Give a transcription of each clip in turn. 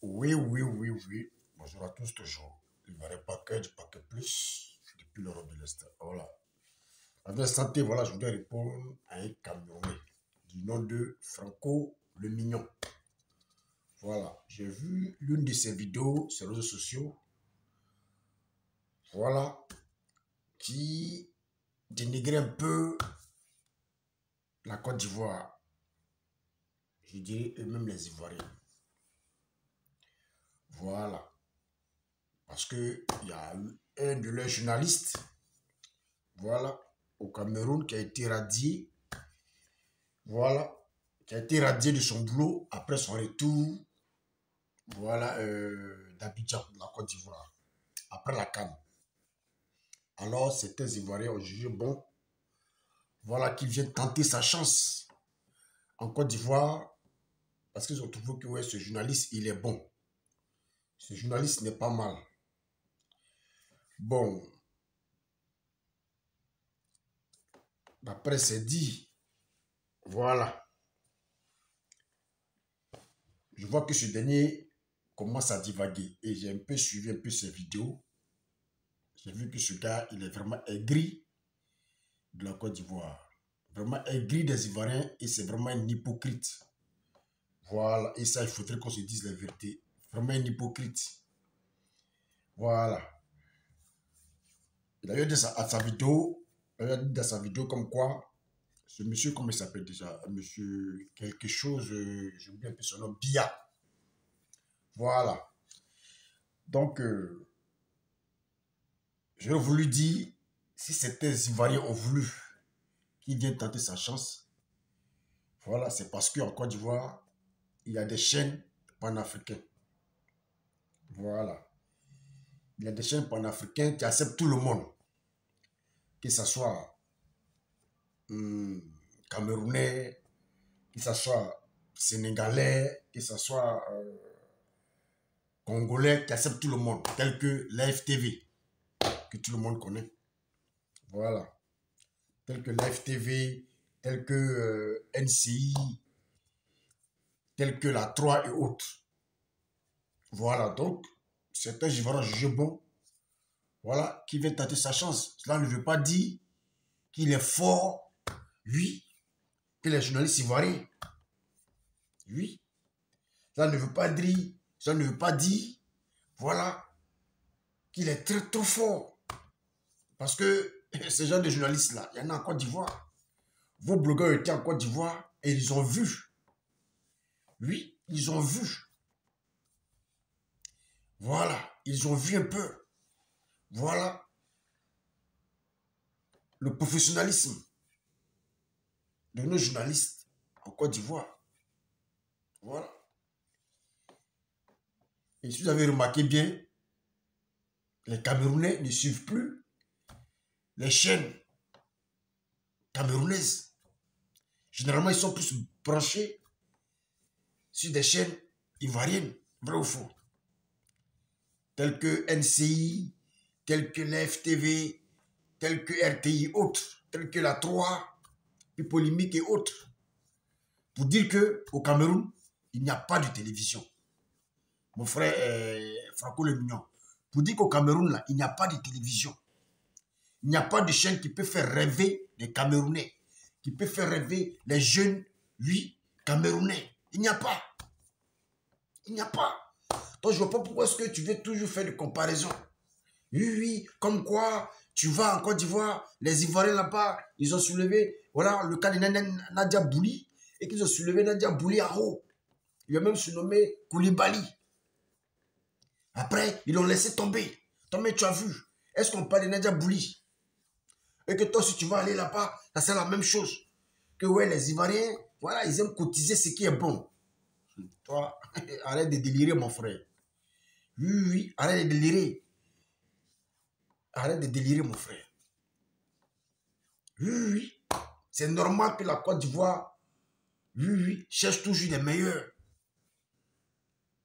Oui, oui, oui, oui. Bonjour à tous toujours. Il va paquet du paquet plus depuis l'Europe de l'Est. Voilà. Avec santé, voilà, je voudrais répondre à un Camerounais du nom de Franco le Mignon. Voilà. J'ai vu l'une de ses vidéos sur les réseaux sociaux. Voilà. Qui dénigrait un peu la Côte d'Ivoire. Je dirais, et même les Ivoiriens. Voilà. Parce qu'il y a eu un de leurs journalistes, voilà, au Cameroun qui a été radié, voilà, qui a été radié de son boulot après son retour, voilà, d'Abidjan, de la Côte d'Ivoire, après la CAN. Alors, certains Ivoiriens ont jugé bon, voilà, qu'il vienne tenter sa chance en Côte d'Ivoire, parce qu'ils ont trouvé que ouais, ce journaliste, il est bon. Ce journaliste n'est pas mal. Bon, d'après c'est dit, voilà. Je vois que ce dernier commence à divaguer et j'ai un peu suivi un peu ses vidéos. J'ai vu que ce gars, il est vraiment aigri de la Côte d'Ivoire. Vraiment aigri des Ivoiriens et c'est vraiment un hypocrite. Voilà, et ça, il faudrait qu'on se dise la vérité. Vraiment un hypocrite. Voilà. Il a eu à sa vidéo, il a dit dans sa vidéo comme quoi, ce monsieur, comment il s'appelle déjà? Monsieur quelque chose, j'ai oublié un peu son nom, Bia. Voilà. Donc, j'aurais voulu dire, si certains Ivoiriens ont voulu qu'il vienne tenter sa chance, voilà, c'est parce qu'en Côte d'Ivoire, il y a des chaînes panafricaines. Voilà. Il y a des chaînes panafricaines qui acceptent tout le monde. Que ce soit camerounais, que ce soit sénégalais, que ce soit congolais, qui acceptent tout le monde. Tel que l'AFTV, que tout le monde connaît. Voilà. Tel que l'AFTV, tel que NCI, tel que la 3 et autres. Voilà. Donc, certains Ivoiriens jugent bon. Voilà, qui vient tenter sa chance. Cela ne veut pas dire qu'il est fort, oui, que les journalistes ivoiriens. Oui. Ça ne veut pas dire, ça ne veut pas dire, voilà, qu'il est très trop fort. Parce que ces gens de journalistes-là, il y en a en Côte d'Ivoire. Vos blogueurs étaient en Côte d'Ivoire et ils ont vu. Oui, ils ont vu. Voilà, ils ont vu un peu. Voilà, le professionnalisme de nos journalistes en Côte d'Ivoire. Voilà. Et si vous avez remarqué bien, les Camerounais ne suivent plus les chaînes camerounaises. Généralement, ils sont plus branchés sur des chaînes ivoiriennes, vrai ou faux, telles que NCI, telles que l'FTV, telles que RTI, autres, telles que la 3, puis Polémique et autres. Pour dire qu'au Cameroun, il n'y a pas de télévision. Mon frère Franco Le Mignon. Pour dire qu'au Cameroun, là, il n'y a pas de télévision. Il n'y a pas de chaîne qui peut faire rêver les Camerounais, qui peut faire rêver les jeunes, oui, Camerounais. Il n'y a pas. Il n'y a pas. Donc, je ne vois pas pourquoi est-ce que tu veux toujours faire des comparaisons. Oui, oui, comme quoi, tu vas en Côte d'Ivoire, les Ivoiriens là-bas, ils ont soulevé, voilà, le cas de Nadia Bouli, et qu'ils ont soulevé Nadia Bouli à haut. Il a même surnommé Koulibaly. Après, ils l'ont laissé tomber. Toi, mais tu as vu. Est-ce qu'on parle de Nadia Bouli? Et que toi, si tu vas aller là-bas, ça c'est la même chose. Que ouais, les Ivoiriens, voilà, ils aiment cotiser ce qui est bon. Toi, arrête de délirer, mon frère. Oui, oui, arrête de délirer. Arrête de délirer, mon frère. Oui, oui. C'est normal que la Côte d'Ivoire, oui, oui, cherche toujours les meilleurs.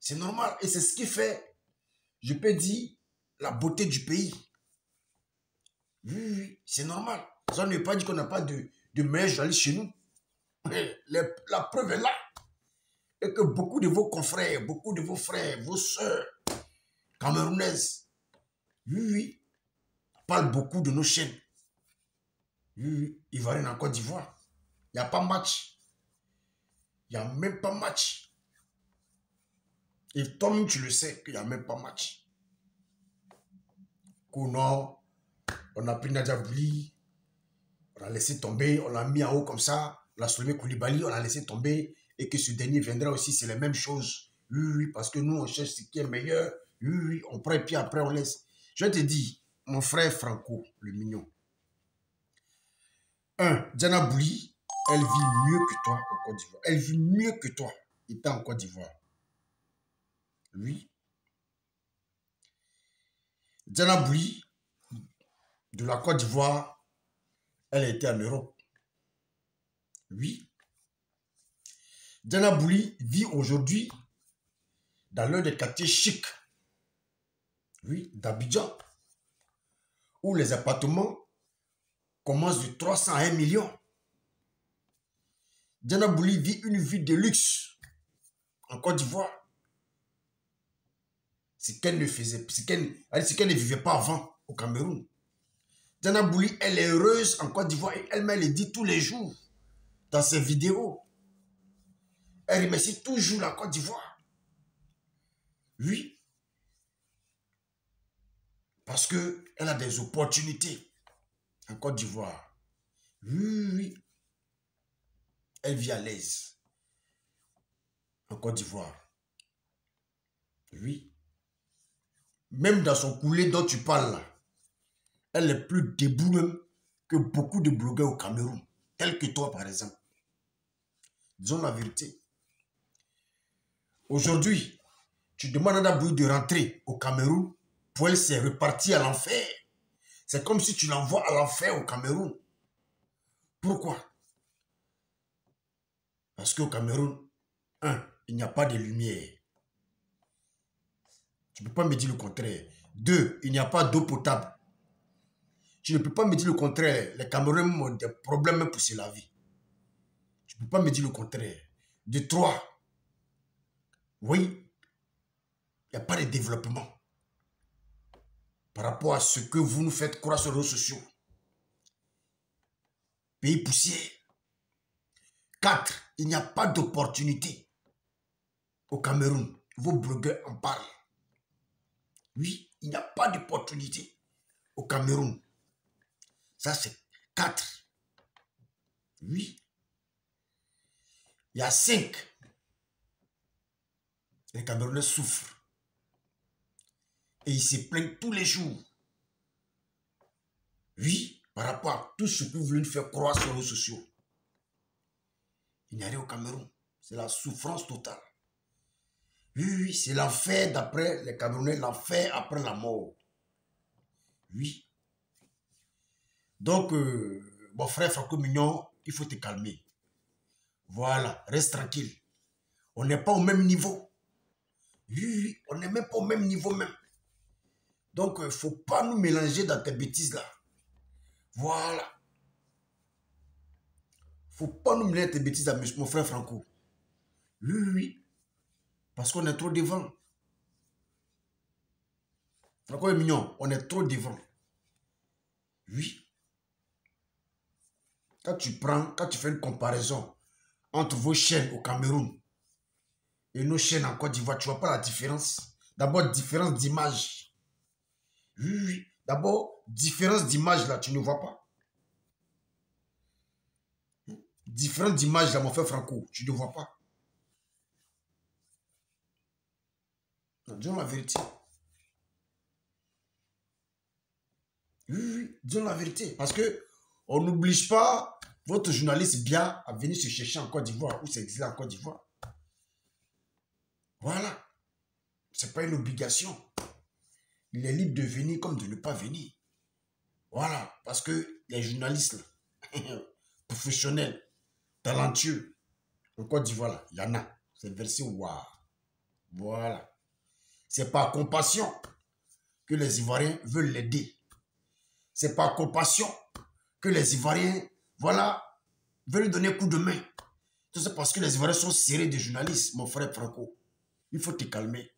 C'est normal. Et c'est ce qui fait, je peux dire, la beauté du pays. Oui, oui, c'est normal. Ça ne veut pas dire qu'on n'a pas de meilleurs journalistes chez nous. La preuve est là. et que beaucoup de vos confrères, beaucoup de vos frères, vos sœurs camerounaises, oui, parlent beaucoup de nos chaînes. Oui, Ivoirienne en Côte d'Ivoire. Il n'y a pas match. Il n'y a même pas match. Et toi-même, tu le sais qu'il n'y a même pas match. Qu'au on a pris Nadia Bouli, on a laissé tomber, on l'a mis en haut comme ça, on a soulevé Koulibaly, on l'a laissé tomber, et que ce dernier viendra aussi, c'est la même chose. Oui, parce que nous, on cherche ce qui est meilleur. Oui, on prend et puis après, on laisse. Je te dis, mon frère Franco, le mignon. Diana Bouli, elle vit mieux que toi en Côte d'Ivoire. Elle vit mieux que toi, étant en Côte d'Ivoire. Oui. Diana Bouli, de la Côte d'Ivoire, elle était en Europe. Oui. Diana Bouli vit aujourd'hui dans l'un des quartiers chics, oui, d'Abidjan, où les appartements commencent de 300 à 1 million. Diana Bouli vit une vie de luxe en Côte d'Ivoire. Ce qu'elle ne faisait, ce qu'elle ne vivait pas avant au Cameroun. Diana Bouli, elle est heureuse en Côte d'Ivoire et elle-même le dit tous les jours dans ses vidéos. Elle remercie toujours la Côte d'Ivoire. Oui. Parce qu'elle a des opportunités en Côte d'Ivoire. Oui. Elle vit à l'aise en Côte d'Ivoire. Oui. Même dans son coulé dont tu parles là, elle est plus debout même que beaucoup de blogueurs au Cameroun, tels que toi par exemple. Disons la vérité. Aujourd'hui, tu demandes à Diana Bouli de rentrer au Cameroun, pour elle s'est repartie à l'enfer. C'est comme si tu l'envoies à l'enfer au Cameroun. Pourquoi? Parce qu'au Cameroun, il n'y a pas de lumière. Tu ne peux pas me dire le contraire. 2, il n'y a pas d'eau potable. Tu ne peux pas me dire le contraire. Les Camerounais ont des problèmes pour se laver. Tu ne peux pas me dire le contraire. De 3, oui, il n'y a pas de développement par rapport à ce que vous nous faites croire sur les réseaux sociaux. Pays poussière. 4, il n'y a pas d'opportunité au Cameroun. Vos blogueurs en parlent. Oui, il n'y a pas d'opportunité au Cameroun. Ça, c'est 4. Oui. Il y a 5. Les Camerounais souffrent. Et ils se plaignent tous les jours. Oui, par rapport à tout ce que vous voulez nous faire croire sur les réseaux sociaux. Il n'y a rien au Cameroun. C'est la souffrance totale. Oui, c'est l'enfer d'après les Camerounais, l'enfer après la mort. Oui. Donc, mon frère Franco Mignon, il faut te calmer. Voilà, reste tranquille. On n'est pas au même niveau. Oui, on n'est même pas au même niveau même. Donc, il ne faut pas nous mélanger dans tes bêtises là. Voilà. Il ne faut pas nous mélanger dans tes bêtises là, mon frère Franco. Oui. Parce qu'on est trop devant. Franco est mignon, on est trop devant. Oui. Quand tu fais une comparaison entre vos chaînes au Cameroun et nos chaînes en Côte d'Ivoire, tu ne vois pas la différence. D'abord, différence d'image. Oui. D'abord, différence d'image là, tu ne vois pas. Différence d'image là, mon frère Franco, tu ne vois pas. Non, disons la vérité. Oui, disons la vérité. Parce que on n'oblige pas votre journaliste bien à venir se chercher en Côte d'Ivoire ou s'exiler en Côte d'Ivoire. Voilà. Ce n'est pas une obligation. Il est libre de venir comme de ne pas venir. Voilà. Parce que les journalistes là, professionnels, talentueux, en Côte d'Ivoire, il y en a. C'est versé waouh. Voilà. C'est par compassion que les Ivoiriens veulent l'aider. C'est par compassion que les Ivoiriens, voilà, veulent lui donner un coup de main. Tout ça parce que les Ivoiriens sont serrés des journalistes, mon frère Franco. Il faut te calmer.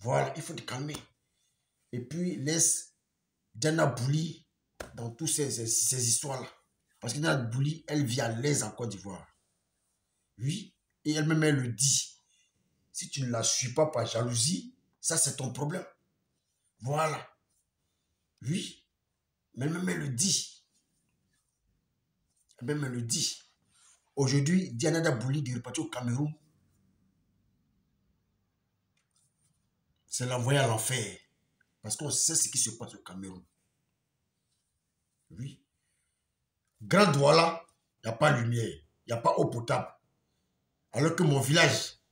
Voilà, il faut te calmer. Et puis, laisse Diana Bouli dans toutes ces histoires-là. Parce que Diana Bouli, elle vit à l'aise en Côte d'Ivoire. Oui, et elle-même, elle le dit. Si tu ne la suis pas par jalousie, ça, c'est ton problème. Voilà. Oui, mais elle-même, elle le dit. Elle-même, elle le dit. Aujourd'hui, Diana Bouli de repartir au Cameroun, c'est l'envoyer à l'enfer. Parce qu'on sait ce qui se passe au Cameroun. Oui. Grand Douala, il n'y a pas de lumière, il n'y a pas eau potable. Alors que mon village,